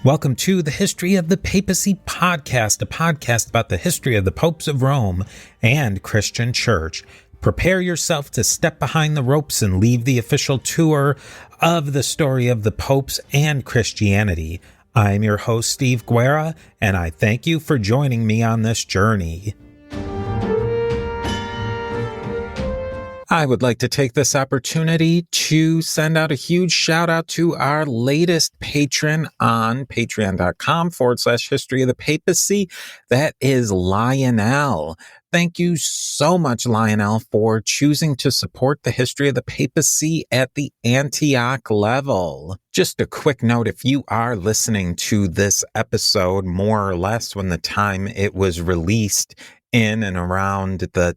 Welcome to the History of the Papacy Podcast, a podcast about the history of the popes of Rome and Christian Church. Prepare yourself to step behind the ropes and leave the official tour of the story of the popes and Christianity. I'm your host, Steve Guerra, and I thank you for joining me on this journey. I would like to take this opportunity to send out a huge shout out to our latest patron on patreon.com/history of the papacy. That is Lionel. Thank you so much, Lionel, for choosing to support the history of the papacy at the Antioch level. Just a quick note, if you are listening to this episode more or less when the time it was released in and around the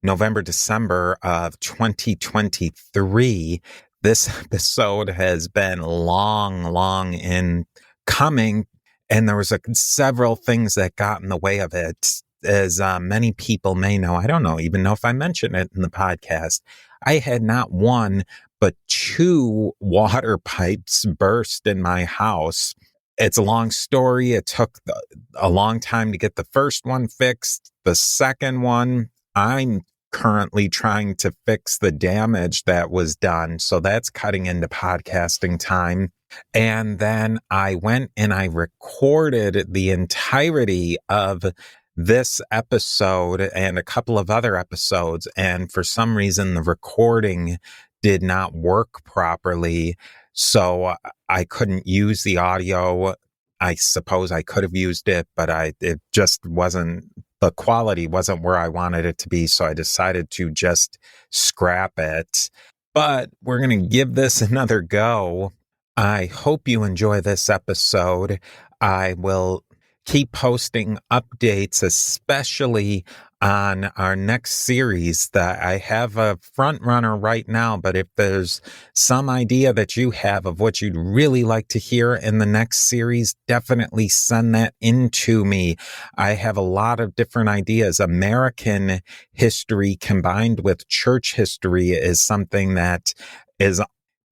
November-December of 2023. This episode has been long in coming, and there was several things that got in the way of it. As many people may know, I don't even know if I mentioned it in the podcast, I had not one, but two water pipes burst in my house. It's a long story. It took a long time to get the first one fixed. The second one, I'm currently trying to fix the damage that was done. So that's cutting into podcasting time. And then I went and I recorded the entirety of this episode and a couple of other episodes. And for some reason, the recording did not work properly. So I couldn't use the audio. I suppose I could have used it, but it just wasn't. The quality wasn't where I wanted it to be, so I decided to just scrap it. But we're going to give this another go. I hope you enjoy this episode. I will keep posting updates, especially on our next series. That I have a front runner right now, but if there's some idea that you have of what you'd really like to hear in the next series, definitely send that in to me. I have a lot of different ideas. American history combined with church history is something that is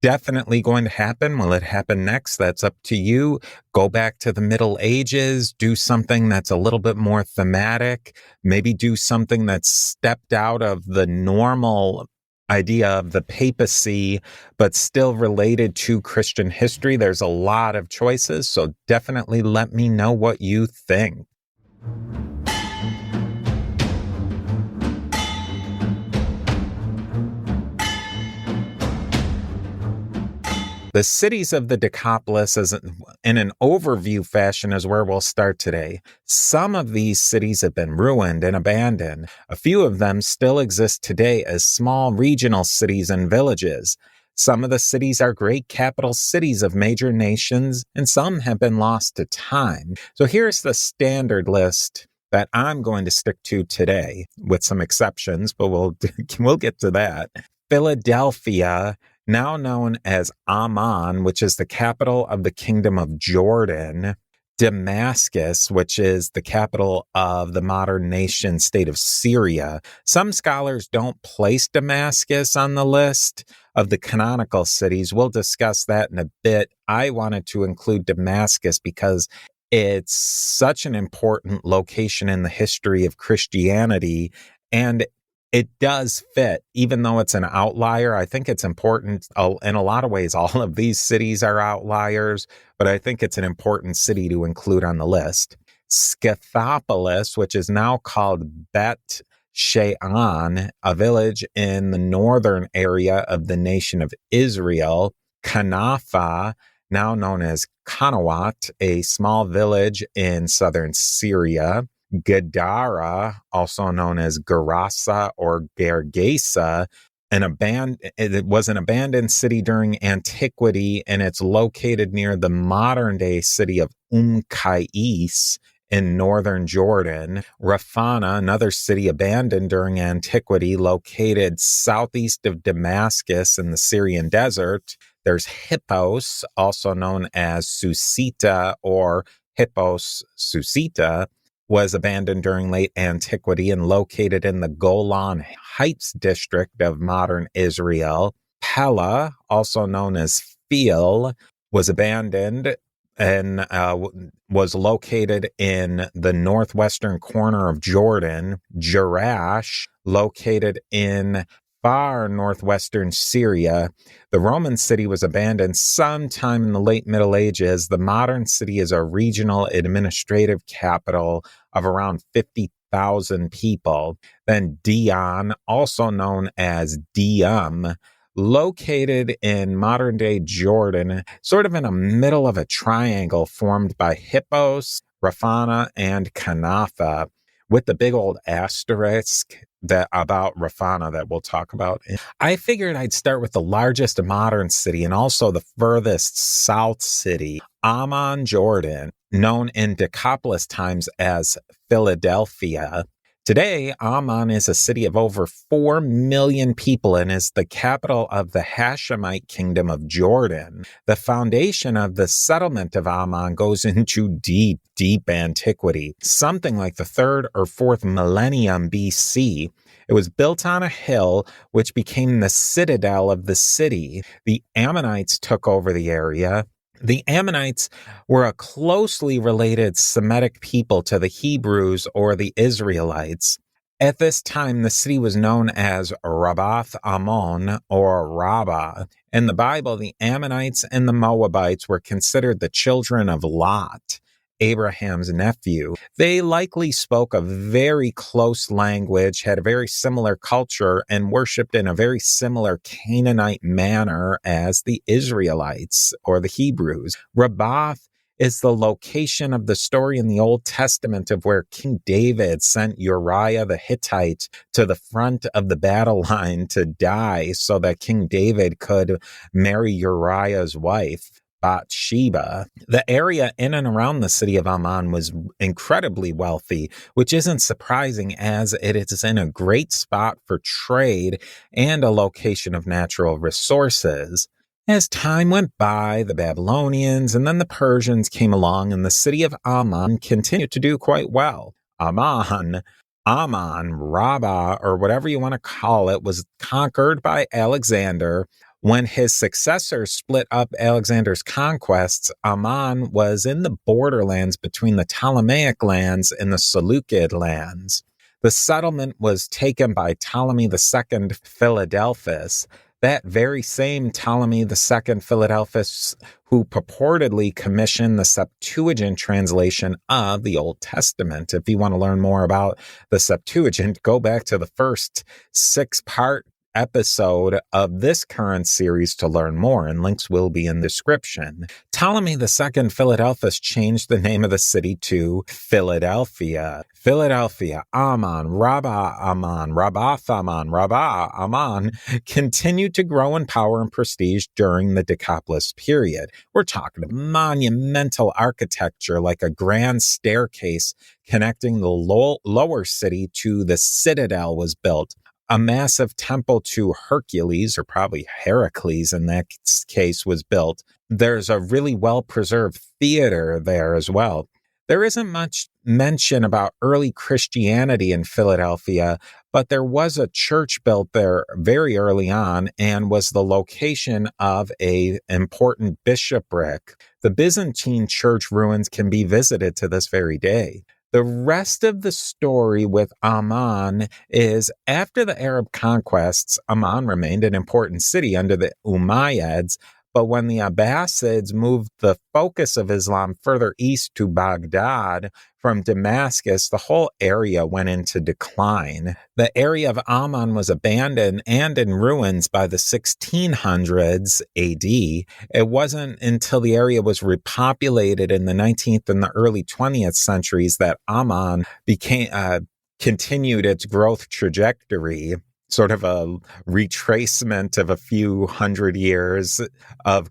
definitely going to happen. Will it happen next? That's up to you. Go back to the Middle Ages, do something that's a little bit more thematic, maybe do something that's stepped out of the normal idea of the papacy, but still related to Christian history. There's a lot of choices, so definitely let me know what you think. The cities of the Decapolis, in an overview fashion, is where we'll start today. Some of these cities have been ruined and abandoned. A few of them still exist today as small regional cities and villages. Some of the cities are great capital cities of major nations, and some have been lost to time. So here's the standard list that I'm going to stick to today, with some exceptions, but we'll get to that. Philadelphia, now known as Amman, which is the capital of the Kingdom of Jordan. Damascus, which is the capital of the modern nation state of Syria. Some scholars don't place Damascus on the list of the canonical cities. We'll discuss that in a bit. I wanted to include Damascus because it's such an important location in the history of Christianity, and it does fit, even though it's an outlier. I think it's important. In a lot of ways, all of these cities are outliers, but I think it's an important city to include on the list. Scythopolis, which is now called Bet Shean, a village in the northern area of the nation of Israel. Canafa, now known as Qanawat, a small village in southern Syria. Gadara, also known as Gerasa or Gergesa, it was an abandoned city during antiquity, and it's located near the modern-day city of Qais in northern Jordan. Rafana, another city abandoned during antiquity, located southeast of Damascus in the Syrian desert. There's Hippos, also known as Susita or Hippos Susita, was abandoned during late antiquity and located in the Golan Heights district of modern Israel. Pella, also known as Phil, was abandoned and was located in the northwestern corner of Jordan. Jerash, located in far northwestern Syria. The Roman city was abandoned sometime in the late Middle Ages. The modern city is a regional administrative capital of around 50,000 people. Then Dion, also known as Dium, located in modern-day Jordan, sort of in the middle of a triangle formed by Hippos, Raphana, and Kanatha, with the big old asterisk about Raphana that we'll talk about. I figured I'd start with the largest modern city and also the furthest south city, Amman, Jordan, known in Decapolis times as Philadelphia. Today, Amman is a city of over 4 million people and is the capital of the Hashemite kingdom of Jordan. The foundation of the settlement of Amman goes into deep, deep antiquity, something like the 3rd or 4th millennium BC. It was built on a hill, which became the citadel of the city. The Ammonites took over the area. The Ammonites were a closely related Semitic people to the Hebrews or the Israelites. At this time, the city was known as Rabbath Ammon or Rabbah. In the Bible, the Ammonites and the Moabites were considered the children of Lot, Abraham's nephew. They likely spoke a very close language, had a very similar culture, and worshipped in a very similar Canaanite manner as the Israelites or the Hebrews. Rabbath is the location of the story in the Old Testament of where King David sent Uriah the Hittite to the front of the battle line to die so that King David could marry Uriah's wife, Bathsheba. The area in and around the city of Amman was incredibly wealthy, which isn't surprising as it is in a great spot for trade and a location of natural resources. As time went by, the Babylonians and then the Persians came along, and the city of Amman continued to do quite well. Amman, Rabbah, or whatever you want to call it, was conquered by Alexander. When his successors split up Alexander's conquests, Amman was in the borderlands between the Ptolemaic lands and the Seleucid lands. The settlement was taken by Ptolemy II Philadelphus, that very same Ptolemy II Philadelphus who purportedly commissioned the Septuagint translation of the Old Testament. If you want to learn more about the Septuagint, go back to the first 6-part episode of this current series to learn more, and links will be in the description. Ptolemy II Philadelphus changed the name of the city to Philadelphia. Philadelphia, Amman, Rabbah Amman, Rabbath Amman, Rabbah Amman continued to grow in power and prestige during the Decapolis period. We're talking monumental architecture like a grand staircase connecting the lower city to the citadel was built. A massive temple to Hercules, or probably Heracles in that case, was built. There's a really well-preserved theater there as well. There isn't much mention about early Christianity in Philadelphia, but there was a church built there very early on and was the location of an important bishopric. The Byzantine church ruins can be visited to this very day. The rest of the story with Amman is after the Arab conquests, Amman remained an important city under the Umayyads, but when the Abbasids moved the focus of Islam further east to Baghdad from Damascus, the whole area went into decline. The area of Amman was abandoned and in ruins by the 1600s AD. It wasn't until the area was repopulated in the 19th and the early 20th centuries that Amman continued its growth trajectory. Sort of a retracement of a few hundred years of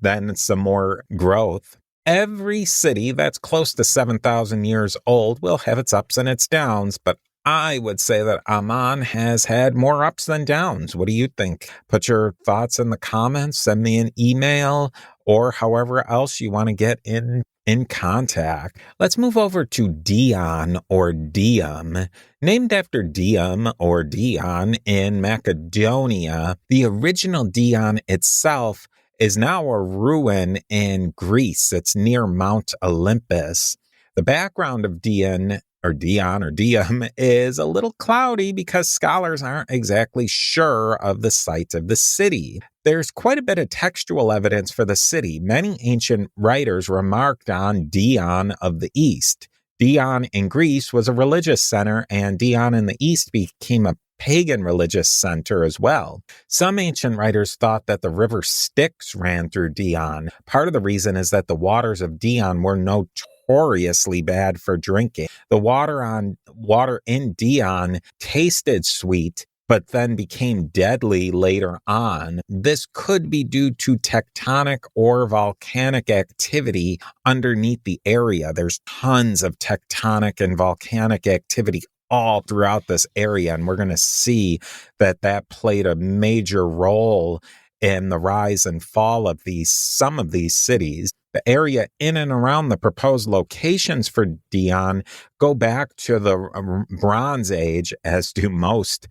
then some more growth. Every city that's close to 7,000 years old will have its ups and its downs, but I would say that Amman has had more ups than downs. What do you think? Put your thoughts in the comments, send me an email, or however else you want to get in contact. Let's move over to Dion or Dium. Named after Dium or Dion in Macedonia, the original Dion itself is now a ruin in Greece. It's near Mount Olympus. The background of Dion or Dium is a little cloudy because scholars aren't exactly sure of the site of the city. There's quite a bit of textual evidence for the city. Many ancient writers remarked on Dion of the East. Dion in Greece was a religious center, and Dion in the East became a pagan religious center as well. Some ancient writers thought that the river Styx ran through Dion. Part of the reason is that the waters of Dion were notoriously bad for drinking. The water in Dion tasted sweet, but then became deadly later on. This could be due to tectonic or volcanic activity underneath the area. There's tons of tectonic and volcanic activity all throughout this area, and we're going to see that played a major role in the rise and fall of some of these cities. The area in and around the proposed locations for Dion go back to the Bronze Age, as do most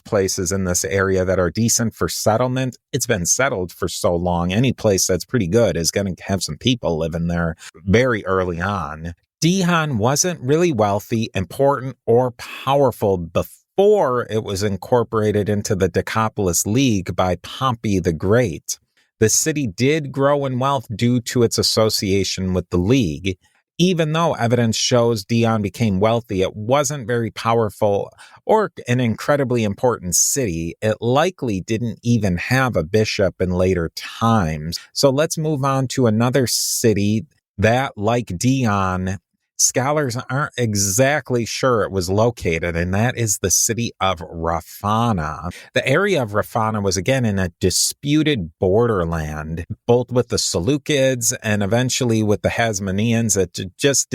places in this area that are decent for settlement. It's been settled for so long. Any place that's pretty good is going to have some people living there very early on. Dion wasn't really wealthy, important, or powerful before it was incorporated into the Decapolis League by Pompey the Great. The city did grow in wealth due to its association with the League. Even though evidence shows Dion became wealthy, it wasn't very powerful or an incredibly important city. It likely didn't even have a bishop in later times. So let's move on to another city that, like Dion, scholars aren't exactly sure it was located, and that is the city of Raphana. The area of Raphana was again in a disputed borderland, both with the Seleucids and eventually with the Hasmoneans. It just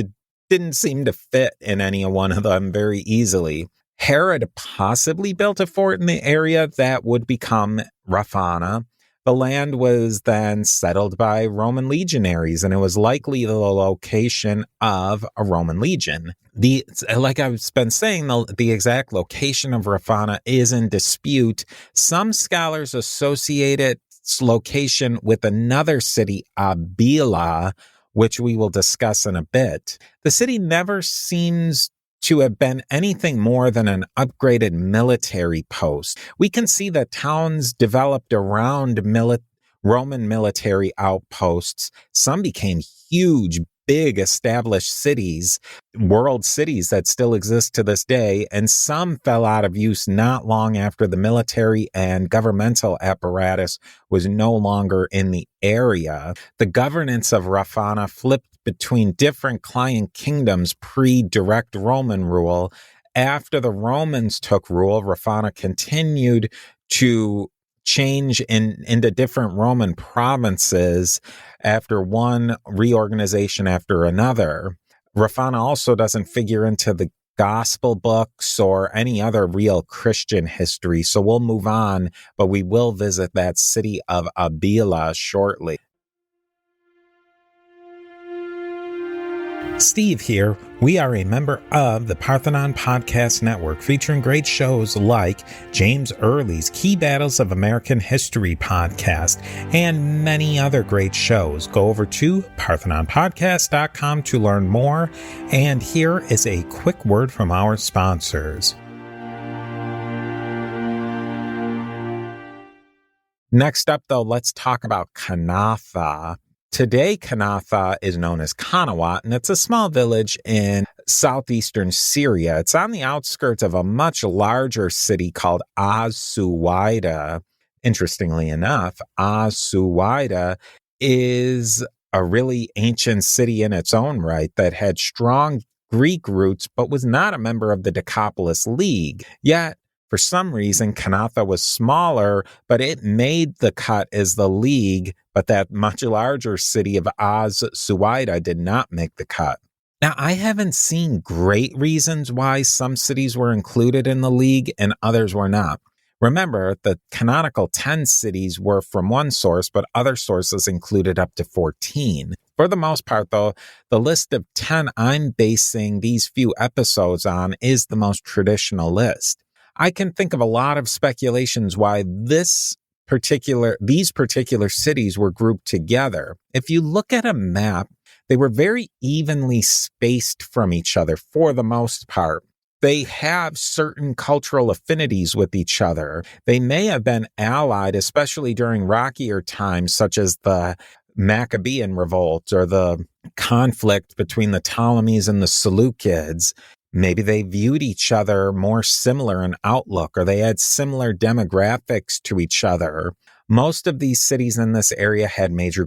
didn't seem to fit in any one of them very easily. Herod possibly built a fort in the area that would become Raphana. The land was then settled by Roman legionaries, and it was likely the location of a Roman legion. Like I've been saying, the exact location of Raphana is in dispute. Some scholars associate its location with another city, Abila, which we will discuss in a bit. The city never seems to have been anything more than an upgraded military post. We can see that towns developed around Roman military outposts. Some became huge, big established cities, world cities that still exist to this day, and some fell out of use not long after the military and governmental apparatus was no longer in the area. The governance of Raphana flipped between different client kingdoms pre-direct Roman rule. After the Romans took rule, Raphana continued to change into different Roman provinces after one reorganization after another. Raphana also doesn't figure into the gospel books or any other real Christian history, so we'll move on, but we will visit that city of Abila shortly. Steve here. We are a member of the Parthenon Podcast Network, featuring great shows like James Early's Key Battles of American History podcast and many other great shows. Go over to parthenonpodcast.com to learn more. And here is a quick word from our sponsors. Next up, though, let's talk about Kanatha. Today, Kanatha is known as Qanawat, and it's a small village in southeastern Syria. It's on the outskirts of a much larger city called Az-Suwaida. Interestingly enough, Az-Suwaida is a really ancient city in its own right that had strong Greek roots, but was not a member of the Decapolis League. Yet, for some reason, Kanatha was smaller, but it made the cut as the League, but that much larger city of Az-Suwaida did not make the cut. Now, I haven't seen great reasons why some cities were included in the League and others were not. Remember, the canonical 10 cities were from one source, but other sources included up to 14. For the most part, though, the list of 10 I'm basing these few episodes on is the most traditional list. I can think of a lot of speculations why this these particular cities were grouped together. If you look at a map, they were very evenly spaced from each other for the most part. They have certain cultural affinities with each other. They may have been allied, especially during rockier times, such as the Maccabean revolt or the conflict between the Ptolemies and the Seleucids. Maybe they viewed each other more similar in outlook, or they had similar demographics to each other. Most of these cities in this area had major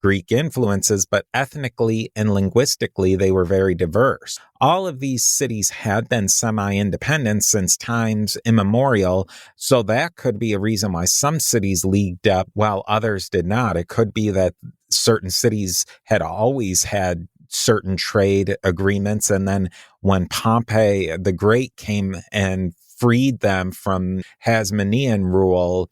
Greek influences, but ethnically and linguistically, they were very diverse. All of these cities had been semi-independent since times immemorial, so that could be a reason why some cities leagued up while others did not. It could be that certain cities had always had certain trade agreements, and then when Pompey the Great came and freed them from Hasmonean rule,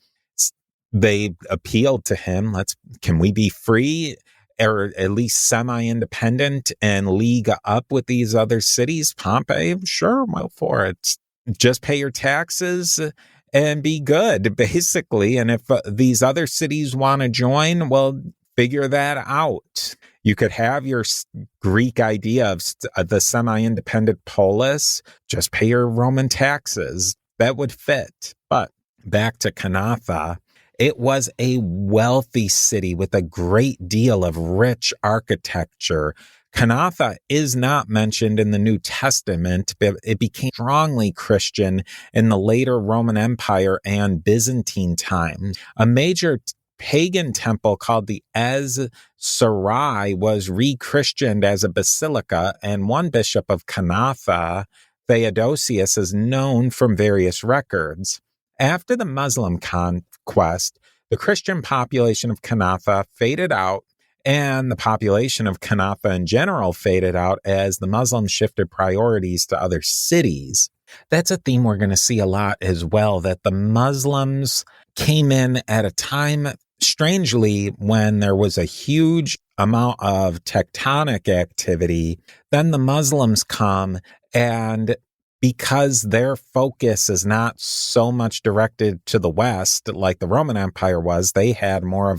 they appealed to him. Can we be free or at least semi-independent and league up with these other cities? Pompey, sure, well for it. Just pay your taxes and be good, basically. And if these other cities want to join, well, figure that out. You could have your Greek idea of the semi-independent polis, just pay your Roman taxes. That would fit. But back to Kanatha. It was a wealthy city with a great deal of rich architecture. Kanatha is not mentioned in the New Testament, but it became strongly Christian in the later Roman Empire and Byzantine time. A major pagan temple called the Sarai was re-Christianed as a basilica, and one bishop of Kanatha, Theodosius, is known from various records. After the Muslim conquest, the Christian population of Kanatha faded out, and the population of Kanatha in general faded out as the Muslims shifted priorities to other cities. That's a theme we're going to see a lot as well, that the Muslims came in at a time, strangely, when there was a huge amount of tectonic activity. Then the Muslims come, and because their focus is not so much directed to the West like the Roman Empire was, they had more of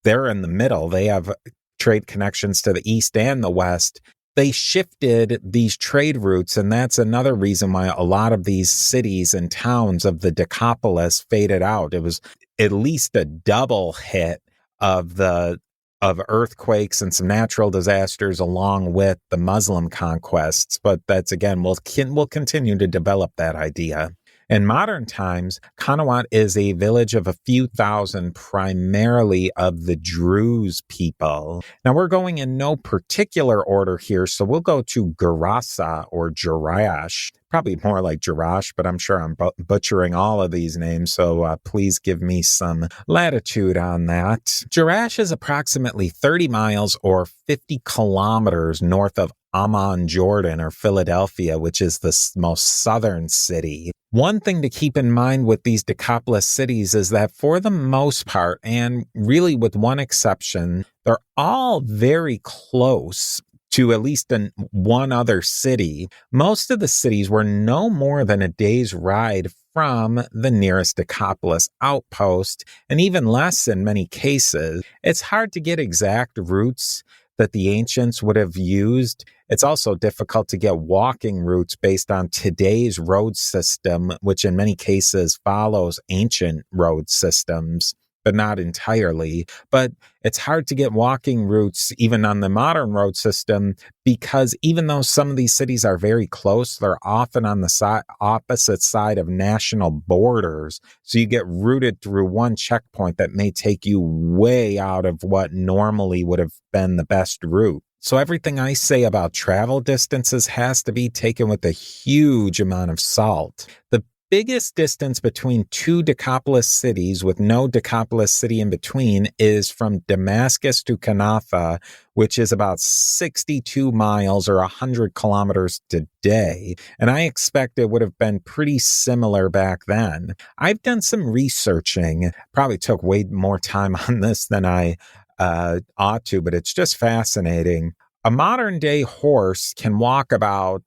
they're in the middle. They have trade connections to the East and the West. They shifted these trade routes, and that's another reason why a lot of these cities and towns of the Decapolis faded out. It was at least a double hit of earthquakes and some natural disasters along with the Muslim conquests. But that's, again, we'll continue to develop that idea. In modern times, Qanawat is a village of a few thousand, primarily of the Druze people. Now, we're going in no particular order here, so we'll go to Gerasa or Jerash. Probably more like Jerash, but I'm sure I'm butchering all of these names, so please give me some latitude on that. Jerash is approximately 30 miles or 50 kilometers north of Amman, Jordan, or Philadelphia, which is the most southern city. One thing to keep in mind with these Decapolis cities is that for the most part, and really with one exception, they're all very close to at least one other city. Most of the cities were no more than a day's ride from the nearest Decapolis outpost, and even less in many cases. It's hard to get exact routes that the ancients would have used. It's also difficult to get walking routes based on today's road system, which in many cases follows ancient road systems, but not entirely. But it's hard to get walking routes even on the modern road system, because even though some of these cities are very close, they're often on the opposite side of national borders. So you get routed through one checkpoint that may take you way out of what normally would have been the best route. So everything I say about travel distances has to be taken with a huge amount of salt. The biggest distance between two Decapolis cities with no Decapolis city in between is from Damascus to Kanatha, which is about 62 miles or 100 kilometers today. And I expect it would have been pretty similar back then. I've done some researching, probably took way more time on this than I ought to, but it's just fascinating. A modern day horse can walk at about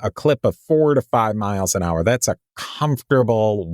a clip of 4 to 5 miles an hour. That's a comfortable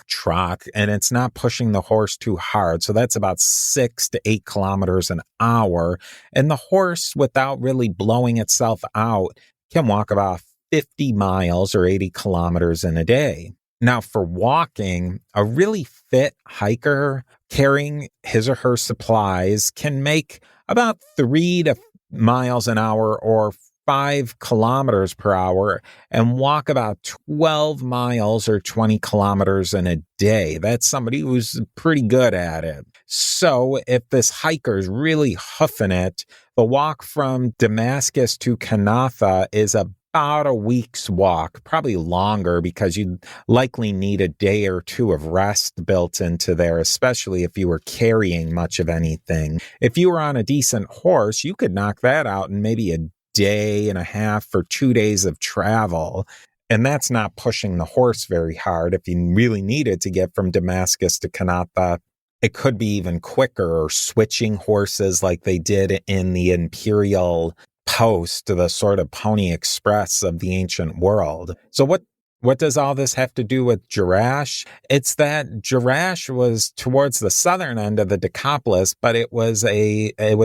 trot, and it's not pushing the horse too hard. So that's about 6 to 8 kilometers an hour. And the horse, without really blowing itself out, can walk about 50 miles or 80 kilometers in a day. Now, for walking, a really fit hiker carrying his or her supplies can make about 3 to miles an hour or 5 kilometers per hour and walk about 12 miles or 20 kilometers in a day. That's somebody who's pretty good at it. So if this hiker is really hoofing it, the walk from Damascus to Kanatha is about a week's walk, probably longer because you'd likely need a day or two of rest built into there, especially if you were carrying much of anything. If you were on a decent horse, you could knock that out in maybe a day and a half for 2 days of travel. And that's not pushing the horse very hard. If you really needed to get from Damascus to Kanatha, it could be even quicker, or switching horses like they did in the Imperial Post, the sort of Pony Express of the ancient world. So what does all this have to do with Jerash? It's that Jerash was towards the southern end of the Decapolis, but it was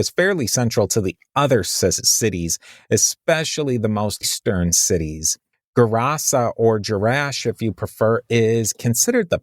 fairly central to the other cities, especially the most eastern cities. Gerasa, or Jerash, if you prefer, is considered the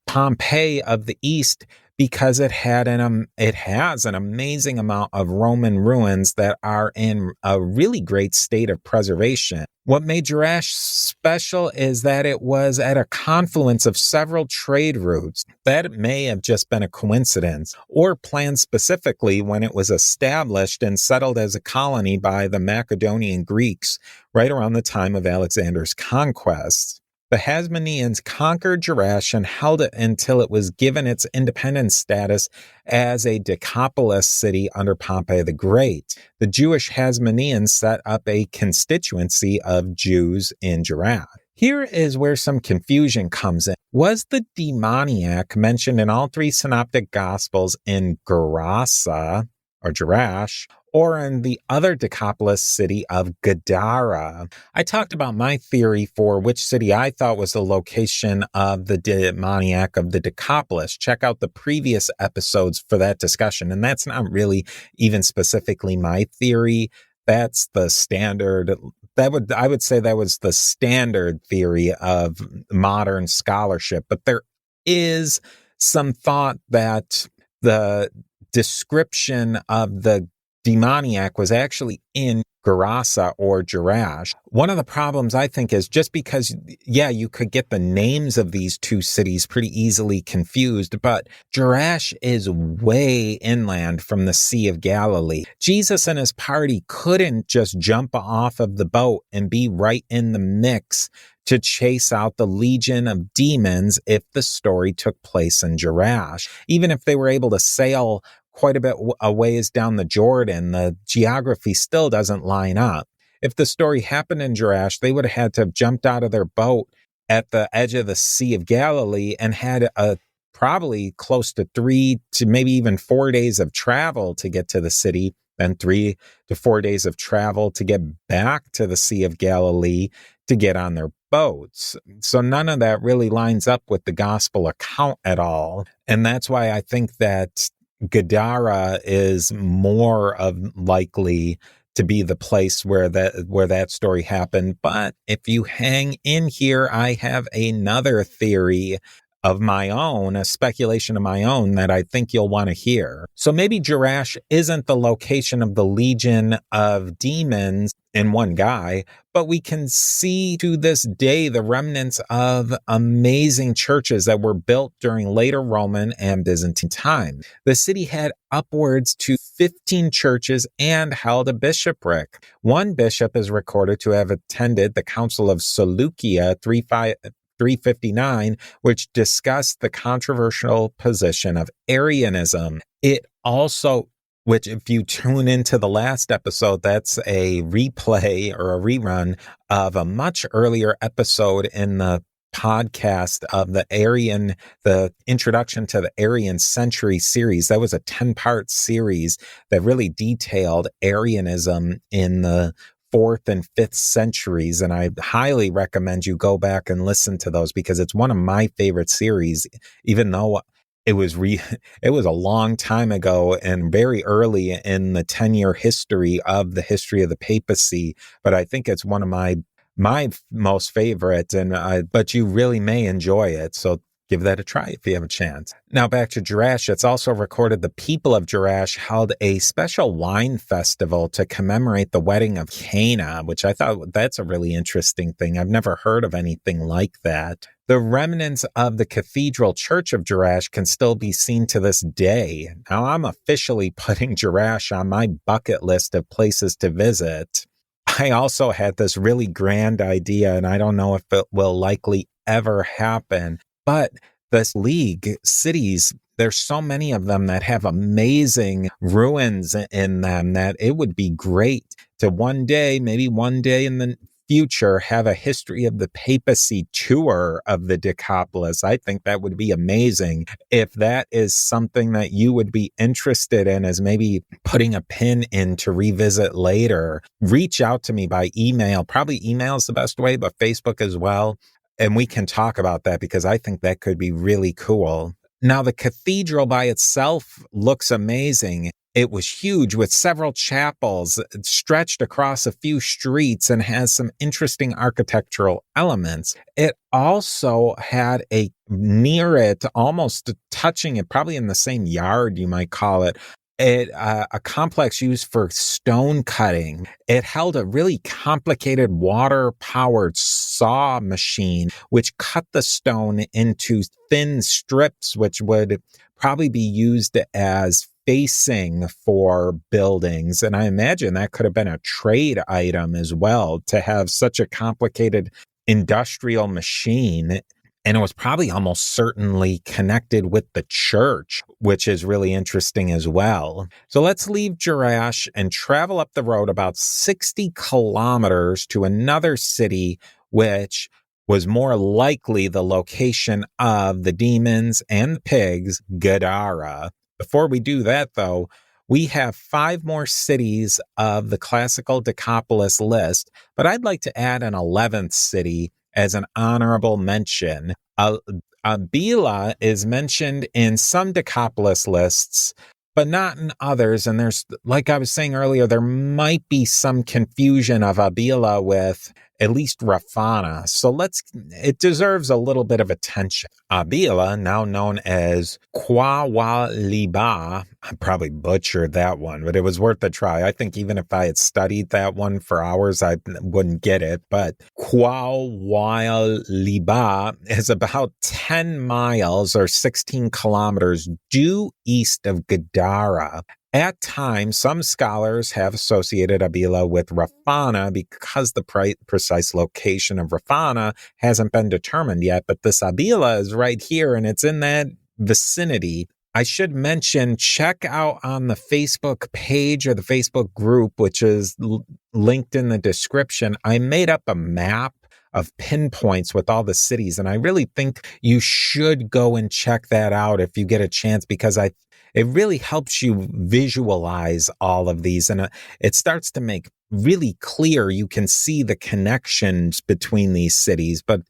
Pompeii of the East because it has an amazing amount of Roman ruins that are in a really great state of preservation. What made Jerash special is that it was at a confluence of several trade routes. That may have just been a coincidence, or planned specifically when it was established and settled as a colony by the Macedonian Greeks right around the time of Alexander's conquest. The Hasmoneans conquered Jerash and held it until it was given its independent status as a Decapolis city under Pompey the Great. The Jewish Hasmoneans set up a constituency of Jews in Jerash. Here is where some confusion comes in. Was the demoniac mentioned in all 3 synoptic gospels in Gerasa, or Jerash, or in the other Decapolis city of Gadara? I talked about my theory for which city I thought was the location of the demoniac of the Decapolis. Check out the previous episodes for that discussion. And that's not really even specifically my theory. That's the standard. I would say that was the standard theory of modern scholarship. But there is some thought that the description of the demoniac was actually in Gerasa or Jerash. One of the problems, I think, is just because, you could get the names of these 2 cities pretty easily confused, but Jerash is way inland from the Sea of Galilee. Jesus and his party couldn't just jump off of the boat and be right in the mix to chase out the legion of demons if the story took place in Jerash. Even if they were able to sail quite a bit a ways down the Jordan, the geography still doesn't line up. If the story happened in Jerash, they would have had to have jumped out of their boat at the edge of the Sea of Galilee and had probably close to 3 to maybe even 4 days of travel to get to the city, then 3 to 4 days of travel to get back to the Sea of Galilee to get on their boats. So none of that really lines up with the gospel account at all. And that's why I think that Gadara is more of likely to be the place where that story happened. But if you hang in here, I have another theory of my own, a speculation of my own that I think you'll want to hear. So maybe Jerash isn't the location of the legion of demons in one guy, but we can see to this day the remnants of amazing churches that were built during later Roman and Byzantine time. The city had upwards to 15 churches and held a bishopric. One bishop is recorded to have attended the Council of Seleucia 359, which discussed the controversial position of Arianism. It also, which if you tune into the last episode, that's a replay or a rerun of a much earlier episode in the podcast of the introduction to the Aryan Century series. That was a 10-part series that really detailed Arianism in the 4th and 5th centuries. And I highly recommend you go back and listen to those because it's one of my favorite series, even though it was a long time ago and very early in the 10-year history of the papacy. But I think it's one of my most favorite, but you really may enjoy it. So give that a try if you have a chance. Now back to Jerash. It's also recorded the people of Jerash held a special wine festival to commemorate the wedding of Cana, which I thought that's a really interesting thing. I've never heard of anything like that. The remnants of the Cathedral Church of Jerash can still be seen to this day. Now I'm officially putting Jerash on my bucket list of places to visit. I also had this really grand idea, and I don't know if it will likely ever happen, but this league cities, there's so many of them that have amazing ruins in them that it would be great to maybe one day in the future, have a history of the papacy tour of the Decapolis. I think that would be amazing. If that is something that you would be interested in as maybe putting a pin in to revisit later, reach out to me by email. Probably email is the best way, but Facebook as well. And we can talk about that because I think that could be really cool. Now, the cathedral by itself looks amazing. It was huge with several chapels stretched across a few streets and has some interesting architectural elements. It also had near it, almost touching it, probably in the same yard, you might call it, a complex used for stone cutting. It held a really complicated water-powered saw machine, which cut the stone into thin strips, which would probably be used as facing for buildings. And I imagine that could have been a trade item as well, to have such a complicated industrial machine. And it was probably almost certainly connected with the church, which is really interesting as well. So let's leave Jerash and travel up the road about 60 kilometers to another city, which was more likely the location of the demons and the pigs, Gadara. Before we do that, though, we have 5 more cities of the classical Decapolis list, but I'd like to add an 11th city as an honorable mention. Abila is mentioned in some Decapolis lists, but not in others. And there's, like I was saying earlier, there might be some confusion of Abila with at least Rafana. So it deserves a little bit of attention. Abila, now known as Quawaliba, I probably butchered that one, but it was worth a try. I think even if I had studied that one for hours, I wouldn't get it. But Quawaliba is about 10 miles or 16 kilometers due east of Gadara. At times, some scholars have associated Abila with Rafana because the precise location of Rafana hasn't been determined yet, but this Abila is right here and it's in that vicinity. I should mention, check out on the Facebook page or the Facebook group, which is linked in the description. I made up a map of pinpoints with all the cities, and I really think you should go and check that out if you get a chance, because it really helps you visualize all of these, and it starts to make really clear. You can see the connections between these cities, but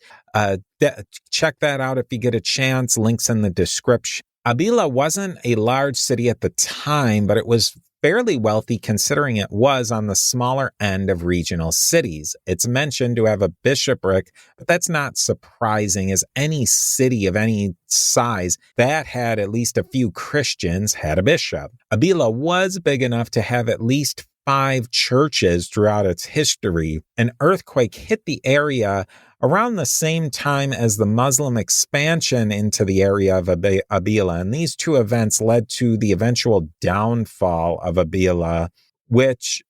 check that out if you get a chance. Links in the description. Abila wasn't a large city at the time, but it was fairly wealthy considering it was on the smaller end of regional cities. It's mentioned to have a bishopric, but that's not surprising, as any city of any size that had at least a few Christians had a bishop. Abila was big enough to have at least 5 churches throughout its history. An earthquake hit the area around the same time as the Muslim expansion into the area of Abila, and these 2 events led to the eventual downfall of Abila, which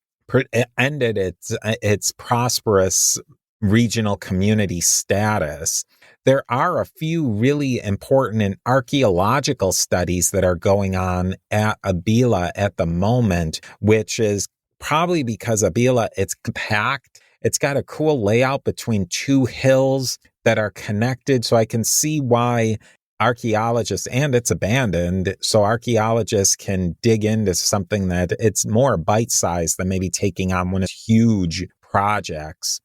ended its prosperous regional community status. There are a few really important archaeological studies that are going on at Abila at the moment, which is probably because Abila, it's compact. It's got a cool layout between 2 hills. that are connected. So I can see why archaeologists, and it's abandoned, so archaeologists can dig into something that it's more bite-sized than maybe taking on one of huge projects.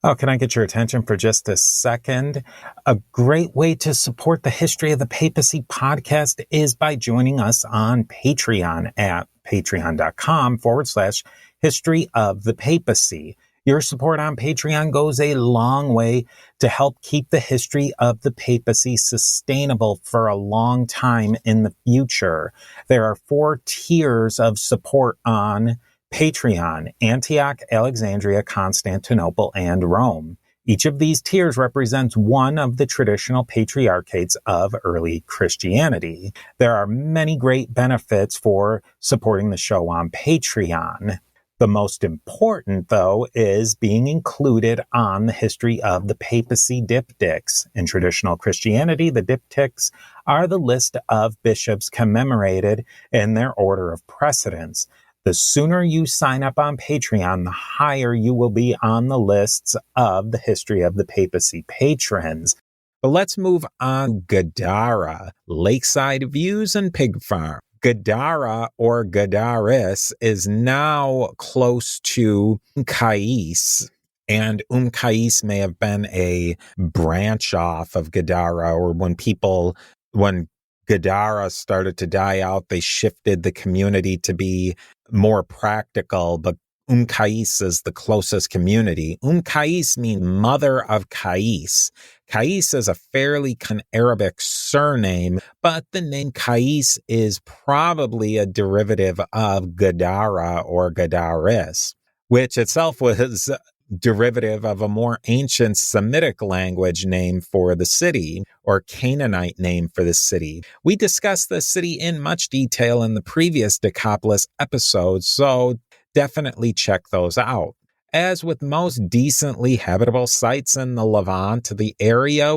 Oh, can I get your attention for just a second? A great way to support the History of the Papacy podcast is by joining us on Patreon at patreon.com/history of the papacy. Your support on Patreon goes a long way to help keep the history of the papacy sustainable for a long time in the future. There are 4 tiers of support on Patreon: Antioch, Alexandria, Constantinople, and Rome. Each of these tiers represents one of the traditional patriarchates of early Christianity. There are many great benefits for supporting the show on Patreon. The most important, though, is being included on the History of the Papacy diptychs. In traditional Christianity, the diptychs are the list of bishops commemorated in their order of precedence. The sooner you sign up on Patreon, the higher you will be on the lists of the History of the Papacy patrons. But let's move on. Gadara, lakeside views and pig farm. Gadara, or Gadaris, is now close to Kais, and Kais may have been a branch off of Gadara, or when Gadara started to die out, they shifted the community to be more practical, but Kais is the closest community. Kais means mother of Kais. Kais is a fairly Arabic surname, but the name Kais is probably a derivative of Gadara or Gadaris, which itself was derivative of a more ancient Semitic language name for the city, or Canaanite name for the city. We discussed the city in much detail in the previous Decapolis episodes, so definitely check those out. As with most decently habitable sites in the Levant, the area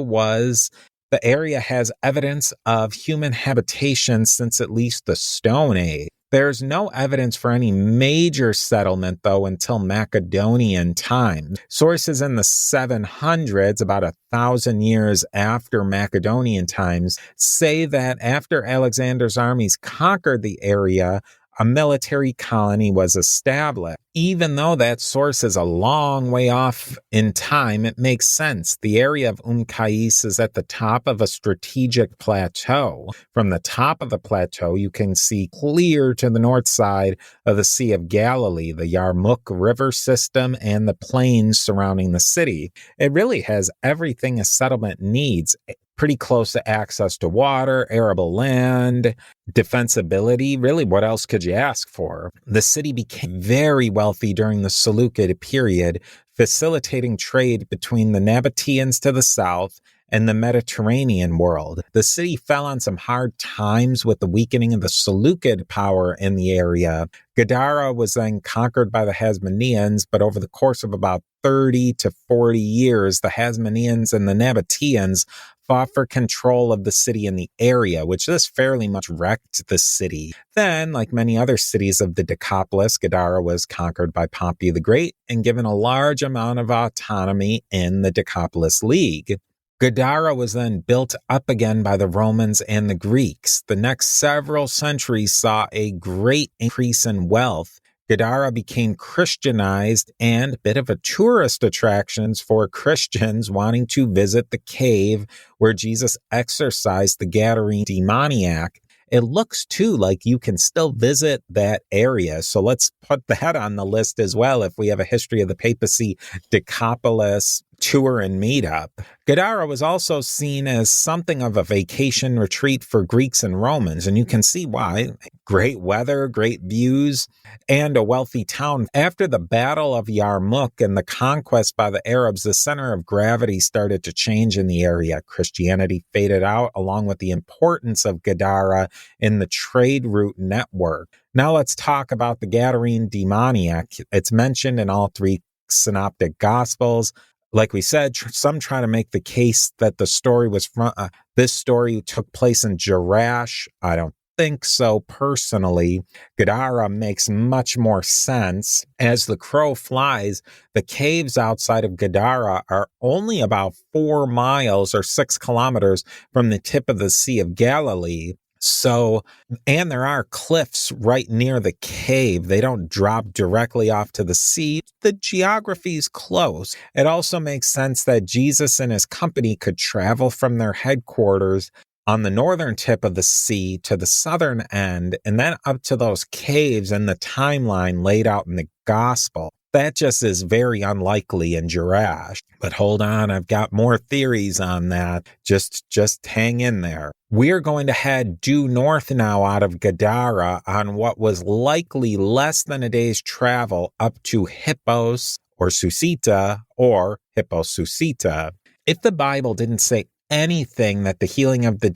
has evidence of human habitation since at least the Stone Age. There's no evidence for any major settlement, though, until Macedonian time. Sources in the 700s, about 1,000 years after Macedonian times, say that after Alexander's armies conquered the area, a military colony was established. Even though that source is a long way off in time, it makes sense. The area of Kais is at the top of a strategic plateau. From the top of the plateau, you can see clear to the north side of the Sea of Galilee, the Yarmouk River system, and the plains surrounding the city. It really has everything a settlement needs. Pretty close to access to water, arable land, defensibility. Really, what else could you ask for? The city became very wealthy during the Seleucid period, facilitating trade between the Nabateans to the south and the Mediterranean world. The city fell on some hard times with the weakening of the Seleucid power in the area. Gadara was then conquered by the Hasmoneans, but over the course of about 30 to 40 years, the Hasmoneans and the Nabateans fought for control of the city in the area, which this fairly much wrecked the city. Then, like many other cities of the Decapolis, Gadara was conquered by Pompey the Great and given a large amount of autonomy in the Decapolis League. Gadara was then built up again by the Romans and the Greeks. The next several centuries saw a great increase in wealth. Gadara became Christianized and a bit of a tourist attraction for Christians wanting to visit the cave where Jesus exorcised the Gadarene demoniac. It looks, too, like you can still visit that area. So let's put that on the list as well if we have a History of the Papacy Decapolis tour and meetup. Gadara was also seen as something of a vacation retreat for Greeks and Romans, and you can see why. Great weather, great views, and a wealthy town. After the Battle of Yarmouk and the conquest by the Arabs, the center of gravity started to change in the area. Christianity faded out, along with the importance of Gadara in the trade route network. Now let's talk about the Gadarene demoniac. It's mentioned in all 3 synoptic gospels. Like we said, some try to make the case that the story was from this story took place in Jerash. I don't think so personally. Gadara makes much more sense. As the crow flies, the caves outside of Gadara are only about 4 miles or 6 kilometers from the tip of the Sea of Galilee. So, and there are cliffs right near the cave. They don't drop directly off to the sea. The geography is close. It also makes sense that Jesus and his company could travel from their headquarters on the northern tip of the sea to the southern end, and then up to those caves and the timeline laid out in the gospel. That just is very unlikely in Jerash. But hold on, I've got more theories on that. Just hang in there. We're going to head due north now out of Gadara on what was likely less than a day's travel up to Hippos or Susita or Hipposusita. If the Bible didn't say anything that the healing of the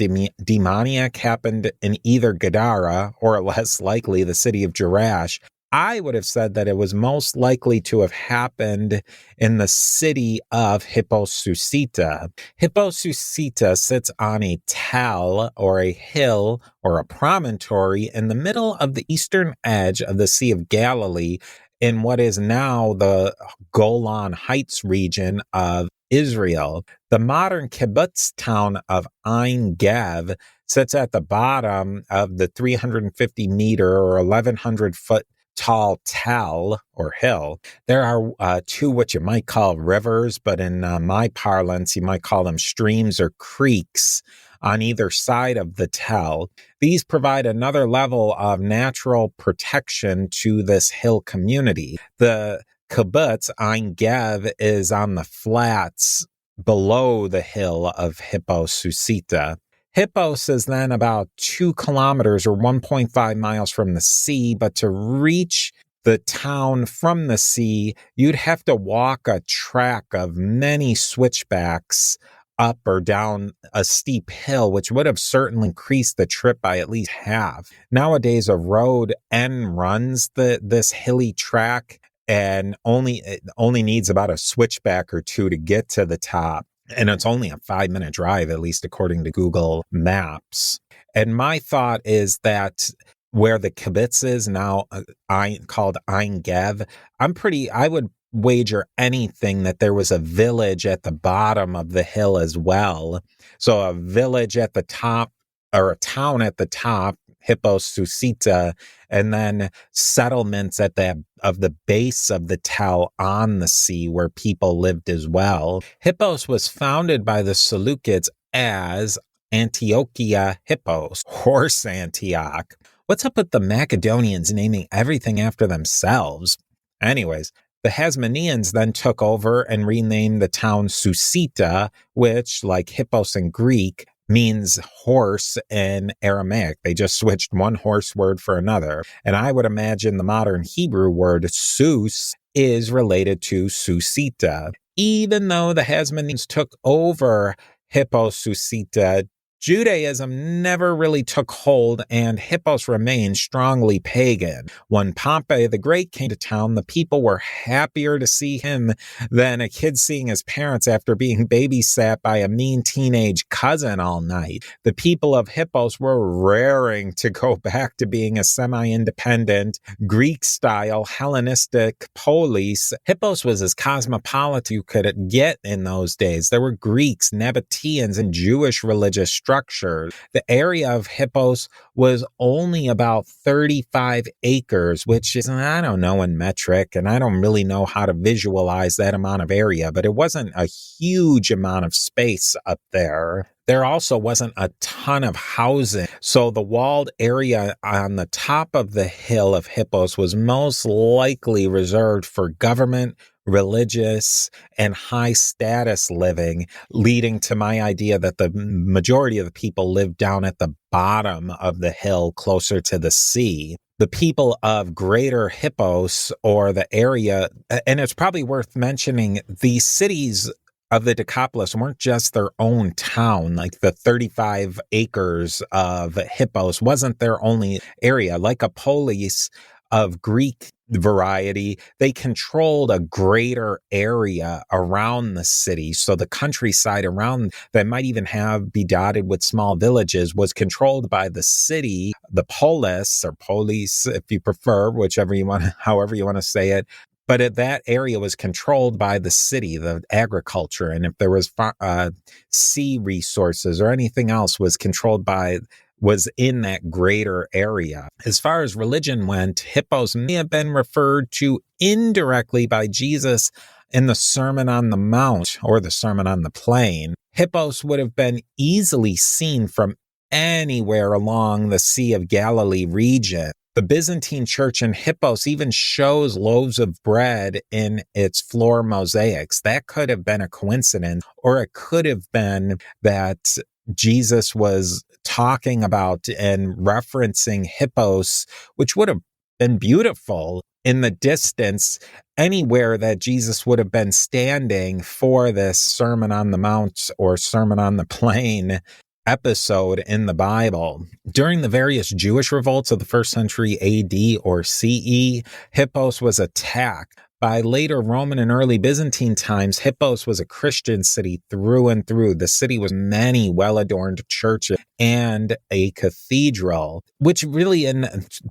demoniac happened in either Gadara or less likely the city of Jerash, I would have said that it was most likely to have happened in the city of Hipposusita. Hipposusita sits on a tell or a hill or a promontory in the middle of the eastern edge of the Sea of Galilee in what is now the Golan Heights region of Israel. The modern kibbutz town of Ein Gev sits at the bottom of the 350 meter or 1,100 foot tall tell or hill. There are 2 what you might call rivers, but in my parlance, you might call them streams or creeks on either side of the tell. These provide another level of natural protection to this hill community. The kibbutz Ein Gev is on the flats below the hill of Hipposusita. Hippos is then about 2 kilometers or 1.5 miles from the sea, but to reach the town from the sea, you'd have to walk a track of many switchbacks up or down a steep hill, which would have certainly increased the trip by at least half. Nowadays, a road runs this hilly track and only needs about a switchback or 2 to get to the top. And it's only a 5-minute drive, at least according to Google Maps. And my thought is that where the kibbutz is now called Ein Gev, I would wager anything that there was a village at the bottom of the hill as well. So a village at the top or a town at the top, Hipposusita, and then settlements at the base of the tell on the sea where people lived as well. Hippos was founded by the Seleucids as Antiochia Hippos, Horse Antioch. What's up with the Macedonians naming everything after themselves? Anyways, the Hasmoneans then took over and renamed the town Susita, which, like Hippos in Greek, means horse in Aramaic. They just switched one horse word for another. And I would imagine the modern Hebrew word sus is related to Susita. Even though the Hasmoneans took over Hipposusita, Judaism never really took hold, and Hippos remained strongly pagan. When Pompey the Great came to town, the people were happier to see him than a kid seeing his parents after being babysat by a mean teenage cousin all night. The people of Hippos were raring to go back to being a semi-independent, Greek-style, Hellenistic polis. Hippos was as cosmopolitan you could get in those days. There were Greeks, Nabateans, and Jewish religious structure. The area of Hippos was only about 35 acres, which is, I don't know in metric, and I don't really know how to visualize that amount of area, but it wasn't a huge amount of space up there. There also wasn't a ton of housing, so the walled area on the top of the hill of Hippos was most likely reserved for government, religious, and high status living, leading to my idea that the majority of the people lived down at the bottom of the hill closer to the sea. The people of Greater Hippos, or the area, and it's probably worth mentioning, these cities of the Decapolis weren't just their own town. Like the 35 acres of Hippos wasn't their only area. Like a polis of Greek variety. They controlled a greater area around the city. So the countryside around that might even be dotted with small villages was controlled by the city, the polis or police, if you prefer, however you want to say it. But that area was controlled by the city, the agriculture. And if there was sea resources or anything else was in that greater area. As far as religion went, hippos may have been referred to indirectly by Jesus in the Sermon on the Mount or the Sermon on the Plain. Hippos would have been easily seen from anywhere along the Sea of Galilee region. The Byzantine church in Hippos even shows loaves of bread in its floor mosaics. That could have been a coincidence, or it could have been that Jesus was talking about and referencing hippos, which would have been beautiful in the distance anywhere that Jesus would have been standing for this Sermon on the Mount or Sermon on the Plain episode in the Bible. During the various Jewish revolts of the 1st century AD or CE, Hippos was attacked. By later Roman and early Byzantine times, Hippos was a Christian city through and through. The city was many well-adorned churches and a cathedral, which really,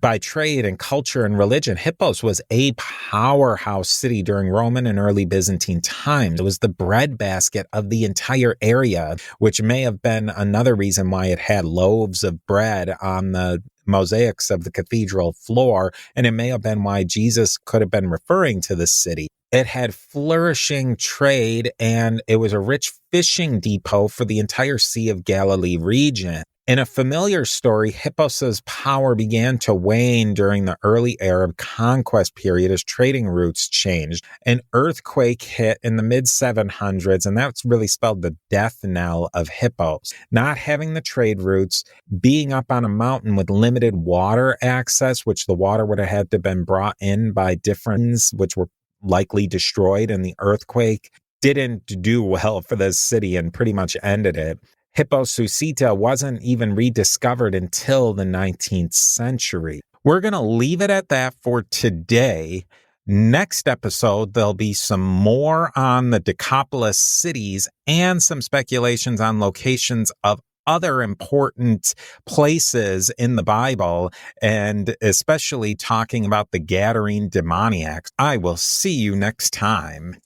by trade and culture and religion, Hippos was a powerhouse city during Roman and early Byzantine times. It was the breadbasket of the entire area, which may have been another reason why it had loaves of bread on the mosaics of the cathedral floor, and it may have been why Jesus could have been referring to the city. It had flourishing trade, and it was a rich fishing depot for the entire Sea of Galilee region. In a familiar story, Hippos's power began to wane during the early Arab conquest period as trading routes changed. An earthquake hit in the mid-700s, and that's really spelled the death knell of Hippos. Not having the trade routes, being up on a mountain with limited water access, which the water would have had to have been brought in by different, which were likely destroyed in the earthquake, didn't do well for this city and pretty much ended it. Hippos Susita wasn't even rediscovered until the 19th century. We're going to leave it at that for today. Next episode, there'll be some more on the Decapolis cities and some speculations on locations of other important places in the Bible, and especially talking about the Gadarene demoniacs. I will see you next time.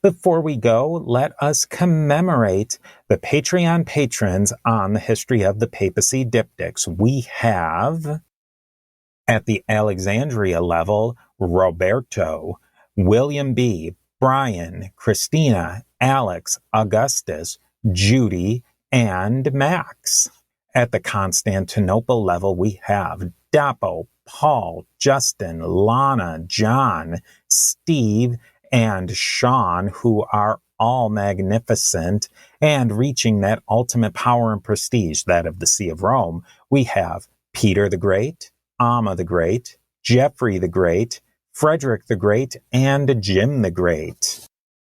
Before we go, let us commemorate the Patreon patrons on the history of the Papacy Diptychs. We have, at the Alexandria level, Roberto, William B., Brian, Christina, Alex, Augustus, Judy, and Max. At the Constantinople level, we have Dapo, Paul, Justin, Lana, John, Steve, and Sean, who are all magnificent and reaching that ultimate power and prestige, that of the See of Rome. We have Peter the Great, Amma the Great, Geoffrey the Great, Frederick the Great, and Jim the Great.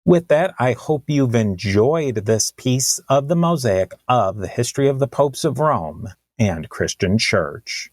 With that, I hope you've enjoyed this piece of the mosaic of the history of the popes of Rome and Christian Church.